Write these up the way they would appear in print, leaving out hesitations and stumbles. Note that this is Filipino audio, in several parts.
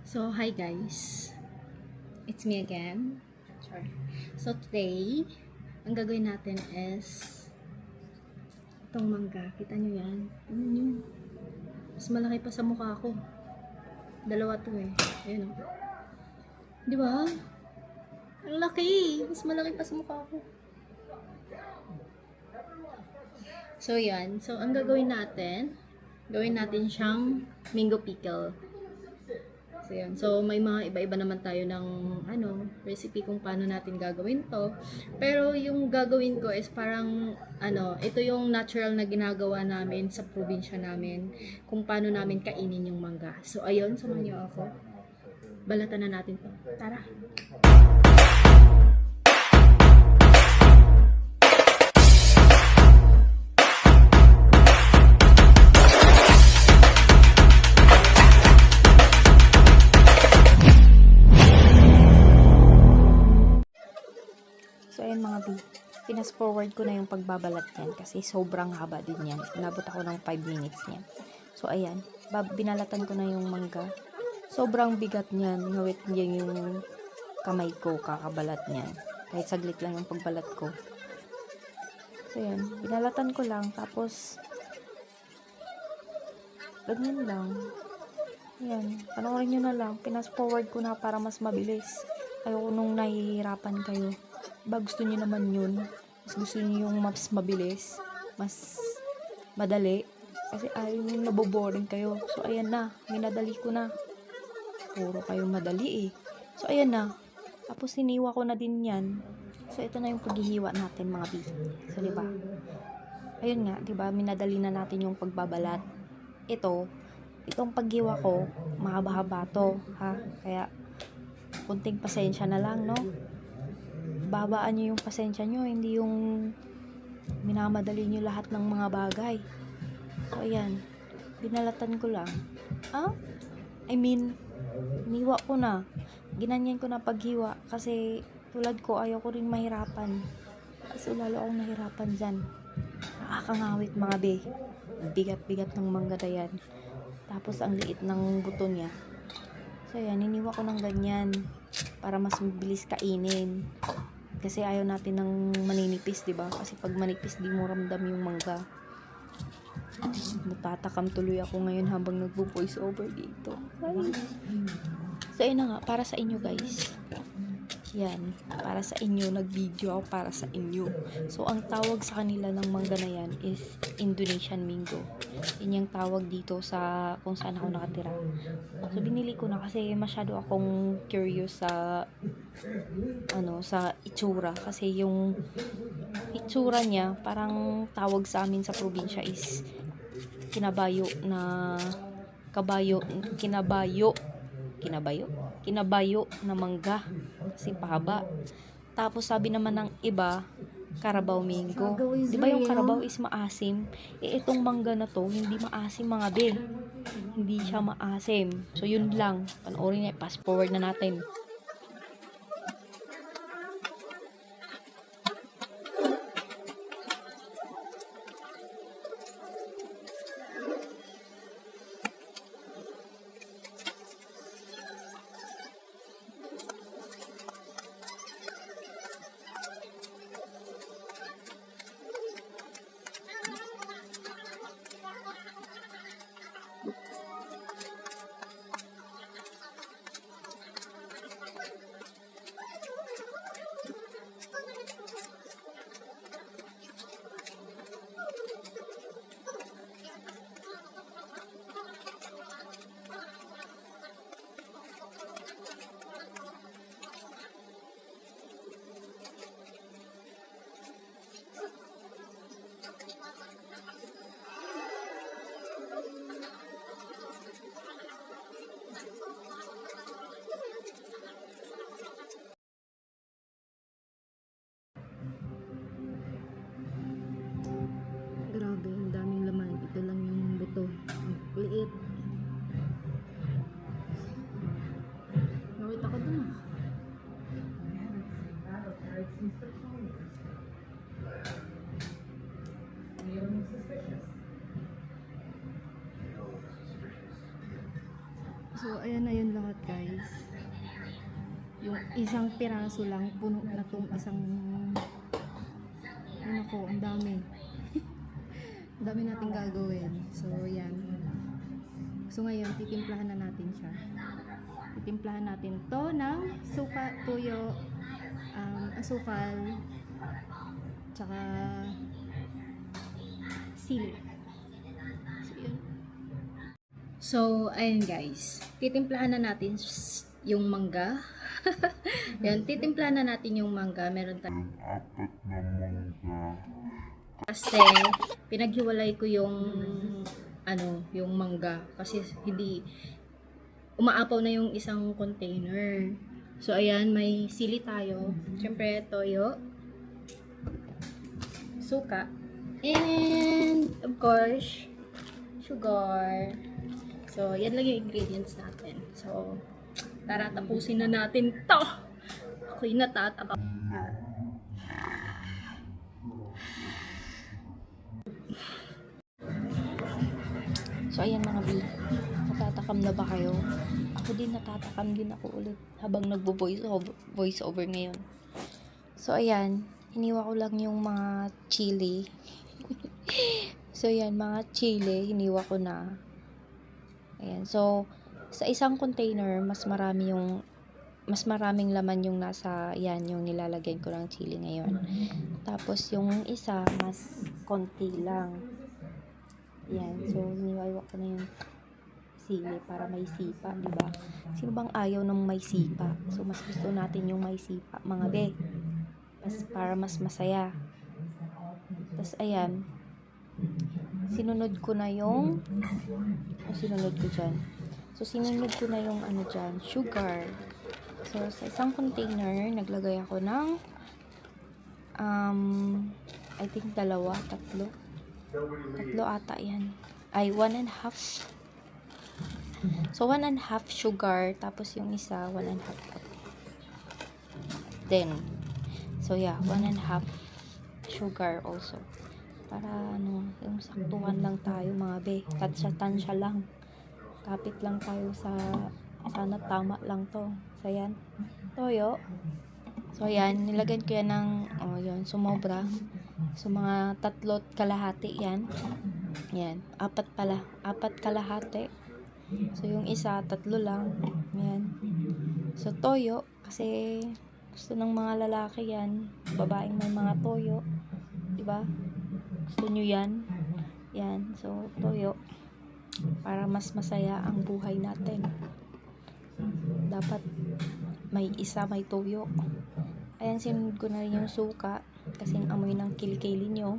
So, hi guys. It's me again. Sorry. So, today, ang gagawin natin is itong mangga. Kita nyo yan? Ano yun? Mas malaki pa sa mukha ko. Dalawa to eh. Ayan o. Di ba? Ang laki! Mas malaki pa sa mukha ko. So, yan. So, ang gagawin natin siyang mango pickle. So, yan. So, may mga iba-iba naman tayo ng recipe kung paano natin gagawin to. Pero yung gagawin ko is parang ito yung natural na ginagawa namin sa probinsya namin kung paano namin kainin yung mangga. So, ayun, samahan niyo ako. Balatan na natin to. Tara! So, ayan mga B, pinas forward ko na yung pagbabalat niyan kasi sobrang haba din yan. Inabot ako ng 5 minutes niyan. So, ayan, binalatan ko na yung mangga. Sobrang bigat niyan. Ngawit niya yung kamay ko, kakabalat niyan. Kahit saglit lang yung pagbalat ko. So, ayan, binalatan ko lang. Tapos, ganyan lang. Ayan, panoorin nyo na lang. Pinas forward ko na para mas mabilis. Ayoko nung nahihirapan kayo. Diba gusto niyo naman yun? Mas gusto niyo yung mas mabilis, mas madali. Kasi ayaw yung naboboring kayo. So, ayan na. Minadali ko na. Puro kayo madali eh. So, ayan na. Tapos, hiniwa ko na din yan. So, ito na yung paghihiwa natin mga B. So, diba? Ayun nga, diba? Minadali na natin yung pagbabalat. Itong paghiwa ko, mahaba-haba to. Ha? Kaya, kunting pasensya na lang, no? Babaan nyo yung pasensya nyo, hindi yung minamadali nyo lahat ng mga bagay. So, ayan. Binalatan ko lang. Niwa ko na. Ginanyan ko na paghiwa. Kasi, tulad ko, ayaw ko rin mahirapan. Kasi lalo akong nahirapan dyan. Nakakangawit mga be. Bigat-bigat ng mangga na yan. Tapos, ang liit ng buto niya. So, ayan. Iniwa ko ng ganyan. Para mas mabilis kainin. Kasi ayaw natin ng maninipis, diba? Kasi pag manipis, di mo ramdam yung mangga. Natatakam tuloy ako ngayon habang nagpo-voice over dito. Ay. So, ayun na nga. Para sa inyo, guys. Yan. Para sa inyo. Nag-video ako para sa inyo. So, ang tawag sa kanila ng mangga na yan is Indonesian mango. Yun yung tawag dito sa kung saan ako nakatira. So, binili ko na kasi masyado akong curious sa sa itsura. Kasi yung itsura niya, parang tawag sa amin sa probinsya is kinabayo na mangga kasi pahaba. Tapos sabi naman ng iba, Carabao mango. Di ba yung Carabao is maasim? Itong mangga na to, hindi maasim mga be. Hindi siya maasim. So yun lang. Panoorin niya, fast forward na natin. ayan na yun lahat, guys. Yung isang piraso lang, puno na tong isang, ano ko, ang dami. Ang dami natin gagawin. So, yan. So, ngayon, titimplahan na natin siya. Titimplahan natin to ng suka, tuyo, asukal, tsaka sili. So, yun. So, ayun guys. Titimplahan na natin yung mangga. Yan, titimplahan na natin yung mangga. Meron tayong 4 na mangga. Kasi, pinaghiwalay ko yung yung mangga. Kasi, hindi, umaapaw na yung isang container. So, ayan, may sili tayo. Siyempre, toyo, suka, and, of course, sugar. So, yan lang yung ingredients natin. So, tara, tapusin na natin to. Ako'y natatakam. So, ayan mga B. Natatakam na ba kayo? Ako din, natatakam din ako ulit habang nagbo-voice over ngayon. So, ayan. Hiniwa ko lang yung mga chili. So, ayan. Mga chili, hiniwa ko na. Ayan. So, sa isang container, mas maraming laman yung nasa, yan, yung nilalagyan ko ng chili ngayon. Tapos, yung isa, mas konti lang. Yan. So, hiniwa ko na yung sili para may sipa, di ba? Sino bang ayaw ng may sipa? So, mas gusto natin yung may sipa, mga be. Para mas masaya. Tapos, ayan. Sinunod ko na yung sinunod ko dyan. So, sinunod ko na yung dyan, sugar. So, sa isang container, naglagay ako ng I think 2, 3. 3 ata yan. Ay, 1.5. So, 1.5 sugar. Tapos, yung isa, 1.5 cup. Then, so, yeah, 1.5 sugar also. Para, yung saktuhan lang tayo, mga be. Tansya lang. Kapit lang tayo sa, sana tama lang to. So, yan. Toyo. So, yan. Nilagyan ko yan ng, yun, sumobra. So, mga 3.5 yan. Yan. 4 pala. 4.5. So, yung isa, 3 lang. Yan. So, toyo. Kasi, gusto ng mga lalaki yan. Babaeng may mga toyo. Diba? Gusto nyo yan. Yan. So, toyo. Para mas masaya ang buhay natin. Dapat, may isa, may toyo. Ayan, sinunod ko na rin yung suka. Kasing amoy ng kilikili nyo.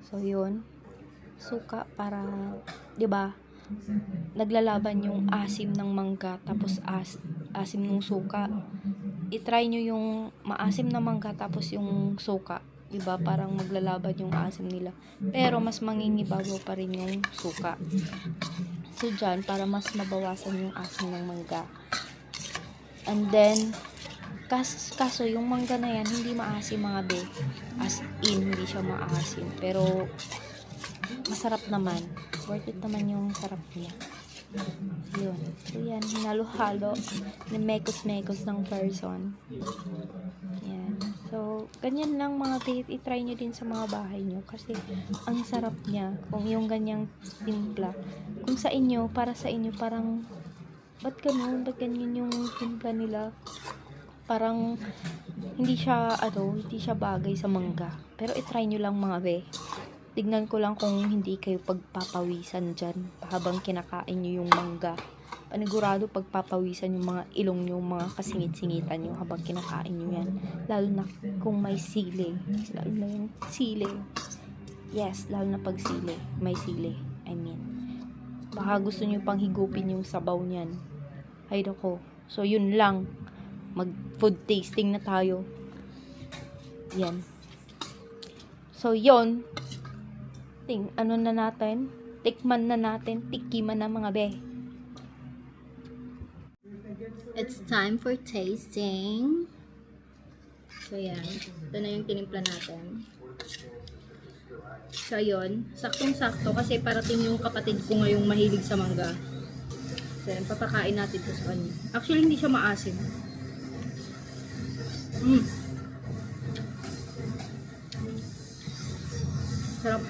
So, yun. Suka para, diba, naglalaban yung asim ng mangga tapos asim ng suka. I-try nyo yung maasim na mangga tapos yung suka. Diba, parang maglalaban yung asim nila. Pero, mas mangingibabaw pa rin yung suka. So, dyan, para mas mabawasan yung asim ng mangga. And then, kaso yung mangga na yan, hindi maasim mga be. As in, hindi siya maasim. Pero, masarap naman. Worth it naman yung sarap niya. Yun. So, yan. Hinalo-halo. Mekos-mekos ng person. Yan. So, ganyan lang mga be. I-try nyo din sa mga bahay nyo. Kasi, ang sarap niya. Kung yung ganyang timpla. Kung sa inyo, para sa inyo, parang, ba't ganun? Ba't ganyan yung timpla nila? Parang hindi siya bagay sa mangga. Pero i-try nyo lang mga be. Tignan ko lang kung hindi kayo pagpapawisan dyan habang kinakain nyo yung mangga. Panigurado pagpapawisan yung mga ilong nyo, mga kasingit-singitan nyo habang kinakain nyo yan. Lalo na kung may sili. Lalo na yung sili. Yes, lalo na pag sili. May sili. I mean. Baka gusto nyo pang higupin yung sabaw niyan. Ay nako. So yun lang. Mag-food tasting na tayo. Yan. So, yun. Tikman na natin. Tikiman na mga be. It's time for tasting. So, yan. Ito na yung tinimpla natin. So, yun. Saktong-sakto kasi parating yung kapatid ko ngayong mahilig sa mangga. Then, papakain natin ito sa kanya. Actually, hindi siya maasim. Sarap.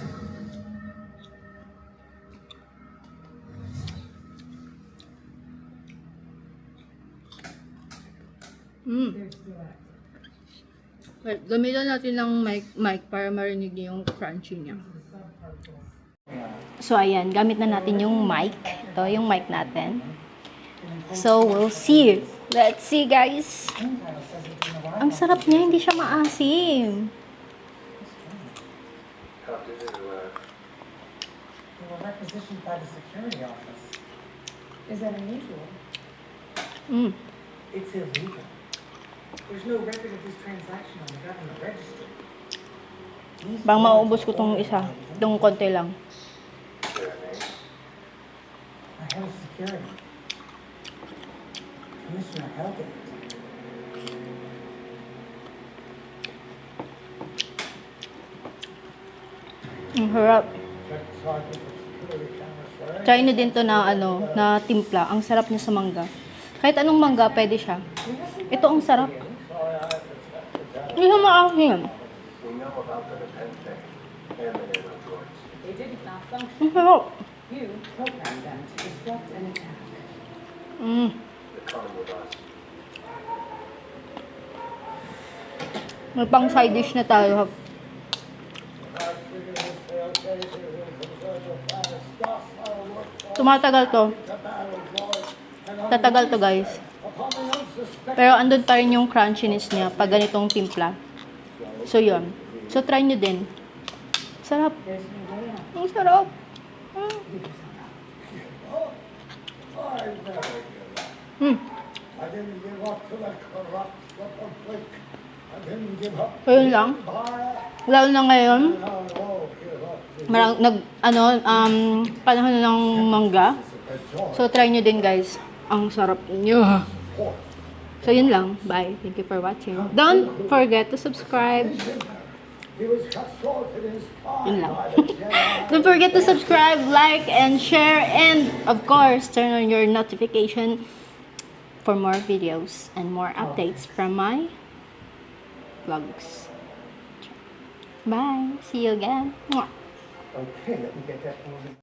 Wait, gamitan natin ng mic para marinig niyo yung crunchy niya. So, ayan. Gamit na natin yung mic. Ito, yung mic natin. So, we'll see. Let's see, guys. Ang sarap niya. Hindi siya maasim. Requisitioned by the security office. Is that unusual? It's illegal. There's no record of this transaction on the government register. Bang maubos ko tong isa. Itong konti lang. I have security. Commissioner held it. Ang harap. Try nyo din to na na timpla. Ang sarap niya sa mangga. Kahit anong mangga, pwede siya. Ito ang sarap. Hindi siya maasim. Ang sarap. You programmed them to disrupt an attack. May pang side dish na tayo. Tumatagal to. Tatagal to, guys. Pero andun pa rin yung crunchiness niya pag ganitong timpla. So, yun. So, try nyo din. Sarap. Ang sarap. Ayun lang. Lalo na ngayon. Panahon ng mangga. So, try nyo din, guys. Ang sarap nyo. So, yun lang. Bye. Thank you for watching. Don't forget to subscribe. Yun lang. Don't forget to subscribe, like, and share. And, of course, turn on your notification for more videos and more updates from my vlogs. Bye. See you again. Mwah. Okay, let me get that moving.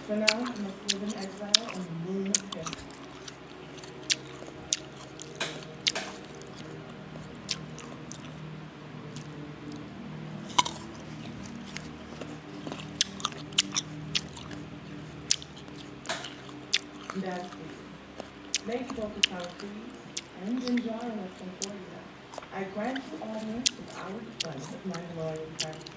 For now, I must live in exile and moon again. That's it. Make Dr. Town please, and enjoy us from Florida. I grant you audience without the funds of my loyal practice.